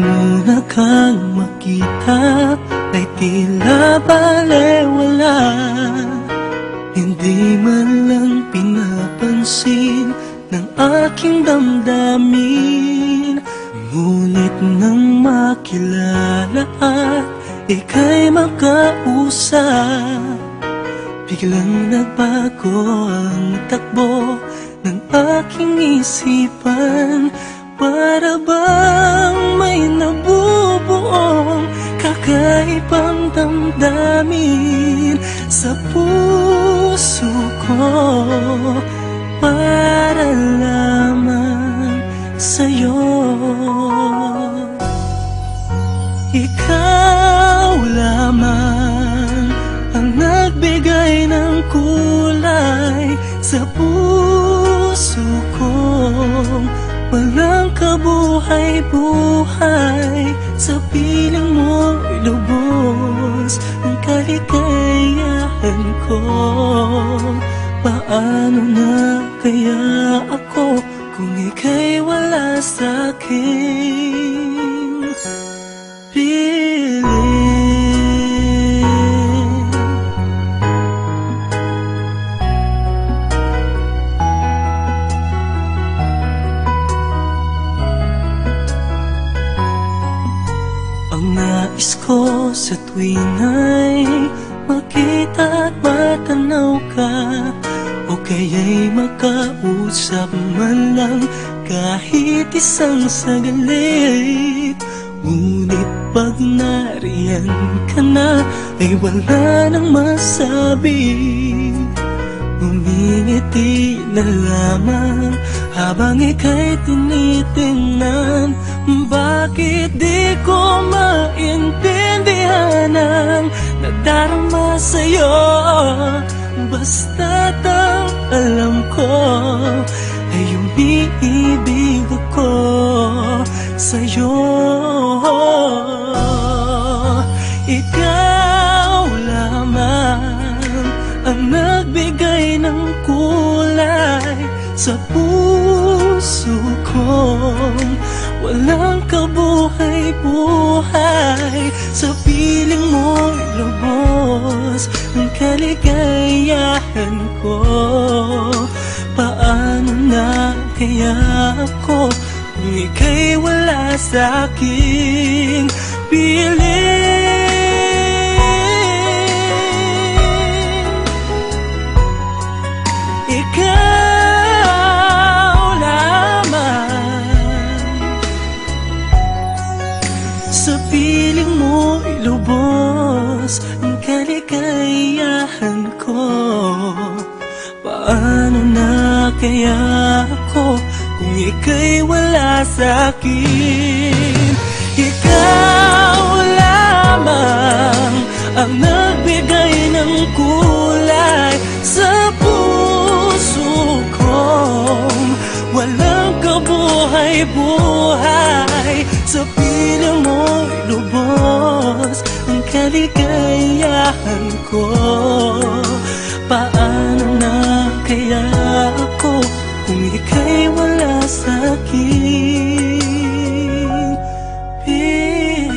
muna kang makita ay tila balewala. Hindi man lang pinapansin ng aking damdamin. Ngunit nang makilala at ika'y makausap, biglang nagbago ang takbo ng aking isipan. Para bang may nabubuong kakaibang damdamin sa puso ko, para lamang sa'yo. Ikaw lamang ang nagbigay ng kulay sa puso ko. Walang kabuhay-buhay, sa piling mo'y lubos ang kaligayahan ko. Paano na kaya ako kung ika'y wala sa'king piling? Ang nais ko sa tuwing ay makita at matanaw ka, o kaya'y makausap man lang kahit isang sagalit. Ngunit pag nariyan ka na ay wala nang masabi. Ngumingiti na lamang habang ika'y tinitingnan. Bakit di ko maintindihan ang nadarama sa'yo? Basta't ang alam ko ay umiibig ako sa'yo. Ikaw lamang ang nagbigay ng kulay sa puso ko. Walang kabuhay-buhay, sa piling mo'y lubos ang kaligayahan ko. Paano na kaya ako kung ika'y wala sa'king piling? Sa piling mo'y lubos ang kaligayahan ko. Paano na kaya ako kung ika'y wala sa'kin? Ikaw lamang ang nagbigay ng kulay sa puso ko. Walang kabuhay-buhay, sa piling mo'y lubos ang kaligayahan ko. Paano na kaya ako kung ika'y wala sa'king piling?